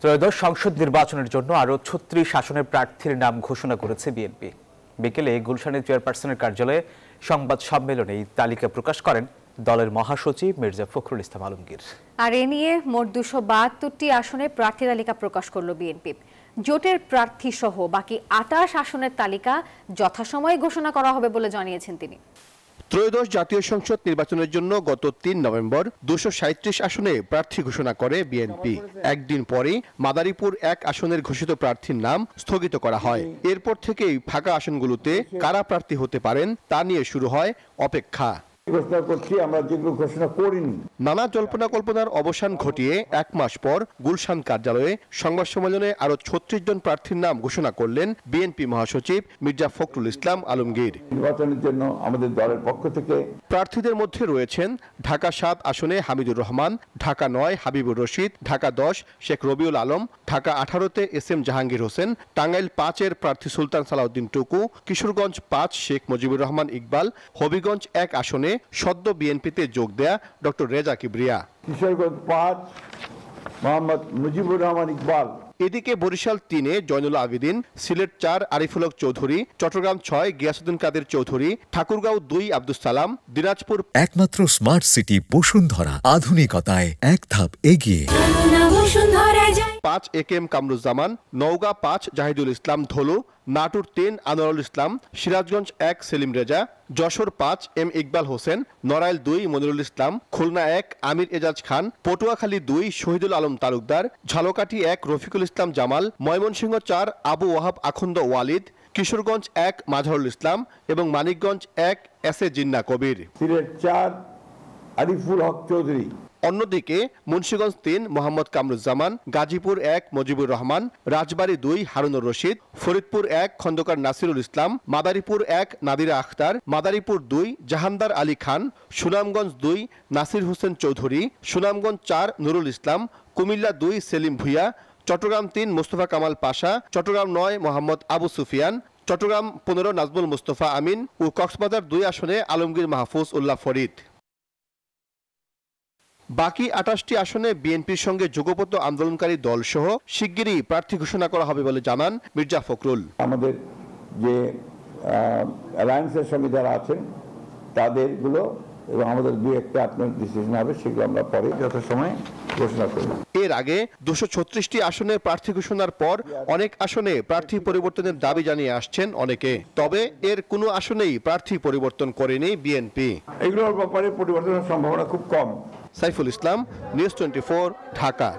ত্রয়োদশ সংসদ নির্বাচনের জন্য আরও ৩৬ আসনের প্রার্থীর নাম ঘোষণা করেছে বিএনপি। বিকেলে গুলশানের চেয়ারপারসনের কার্যালয়ে সংবাদ সম্মেলনে এই তালিকা প্রকাশ করেন দলের মহাসচিব মির্জা ফখরুল ইসলাম আলমগীর। আর এ নিয়ে মোট ২৭২টি আসনে প্রার্থী তালিকা প্রকাশ করল বিএনপি। জোটের প্রার্থী সহ বাকি ২৮ আসনের তালিকা যথাসময়ে ঘোষণা করা হবে বলে জানিয়েছেন তিনি। ত্রয়োদশ জাতীয় সংসদ নির্বাচনের জন্য গত ৩ নভেম্বর ২৩৭ আসনে প্রার্থী ঘোষণা করে বিএনপি। একদিন পরেই মাদারীপুর ১ আসনের ঘোষিত প্রার্থীর নাম স্থগিত করা হয়। এরপর থেকেই ফাঁকা আসনগুলোতে কারা প্রার্থী হতে পারেন তা নিয়ে শুরু হয় অপেক্ষা। নানা জল্পনা কল্পনার অবসান ঘটিয়ে ১ মাস পর গুলশান কার্যালয়ে সংবাদ সম্মেলনে আরো ৩৬ জন প্রার্থীর নাম ঘোষণা করলেন বিএনপি মহাসচিব মির্জা ফখরুল ইসলাম আলমগীর। নির্বাচনের জন্য আমাদের দলের পক্ষ থেকে প্রার্থীদের মধ্যে রয়েছেন ঢাকা ৭ আসনে হামিদুর রহমান, ঢাকা ৯ হাবিবুর রশিদ, ঢাকা ১০ শেখ রবিউল আলম, ঢাকা ১৮-তে SM জাহাঙ্গীর হোসেন, টাঙ্গাইল ৫-এর প্রার্থী সুলতান সালাউদ্দিন টুকু, কিশোরগঞ্জ ৫ শেখ মুজিবুর রহমান ইকবাল, হবিগঞ্জ ১ আসনে সদ্য বিএনপিতে যোগ দেয়া ডক্টর রেজা কিবরিয়া, কিশোরগঞ্জ ৫ মোহাম্মদ মুজিবুর রহমান ইকবাল। এদিকে বরিশাল ৩-এ জয়নুল আবেদিন, সিলেট ৪ আরিফুল হক চৌধুরী, চট্টগ্রাম ৬ গিয়াসউদ্দিন কাদের চৌধুরী, ঠাকুরগাঁও ২ আব্দুস সালাম, দিনাজপুর একমাত্র স্মার্ট সিটি বসুন্ধরা, আধুনিকতায় এক ধাপ এগিয়ে। ৫ AKM কামরুজ্জামান, নওগাঁ ৫ জাহিদুল ইসলাম ধলু, নাটোর ৩ আনোয়ারুল ইসলাম, সিরাজগঞ্জ ১ সেলিম রেজা, যশোর ৫ M ইকবাল হোসেন, নড়াইল ২ মনিরুল ইসলাম, খুলনা ১ আমির এজাজ খান, পটুয়াখালী ২ শহীদুল আলম তালুকদার, ঝালকাঠি ১ রফিকুল ইসলাম জামাল, ময়মনসিংহ ৪ আবু ওয়াহাব আখন্দ ওয়ালিদ, কিশোরগঞ্জ ১ মাজহারুল ইসলাম এবং মানিকগঞ্জ ১ SA জিন্না কবির, সিলেট ৪ আরিফুল হক চৌধুরী। অন্যদিকে মুন্সিগঞ্জ ৩ মোহাম্মদ কামরুজ্জামান, গাজীপুর ১ মুজিবুর রহমান, রাজবাড়ী ২ হারুনুর রশিদ, ফরিদপুর ১ খন্দকার নাসিরুল ইসলাম, মাদারীপুর ১ নাদিরা আখতার, মাদারীপুর ২ জাহানদার আলী খান, সুনামগঞ্জ ২ নাসির হোসেন চৌধুরী, সুনামগঞ্জ ৪ নুরুল ইসলাম, কুমিল্লা ২ সেলিম ভুইয়া, চট্টগ্রাম ৩ মোস্তফা কামাল পাশা, চট্টগ্রাম ৯ মোহাম্মদ আবু সুফিয়ান, চট্টগ্রাম ১৫ নাজমুল মুস্তফা আমিন ও কক্সবাজার ২ আসনে আলমগীর মাহফুজ উল্লাহ ফরিদ। বাকি ২৮টি আসনে বিএনপির সঙ্গে যুগপৎ আন্দোলনকারী দলসহ শিগগিরই প্রার্থী ঘোষণা করা হবে বলে জানান মির্জা ফখরুল। আমাদের যে অ্যালায়েন্সের সঙ্গে যারা আছেন তাদেরগুলো এবং আমাদের ২-১টা আপনার ডিসিশন হবে, সেগুলো আমরা পরে যথাসময়ে ঘোষণা করব। এর আগে ২৩৬টি আসনের প্রার্থী ঘোষণার পর অনেক আসনে প্রার্থী পরিবর্তনের দাবি জানিয়ে আসছেন অনেকে। তবে এর কোনো আসনেই প্রার্থী পরিবর্তন করেনি বিএনপি। এগুলোর ব্যাপারে পরিবর্তনের সম্ভাবনা খুব কম। সাইফুল ইসলাম, নিউজ 24, ঢাকা।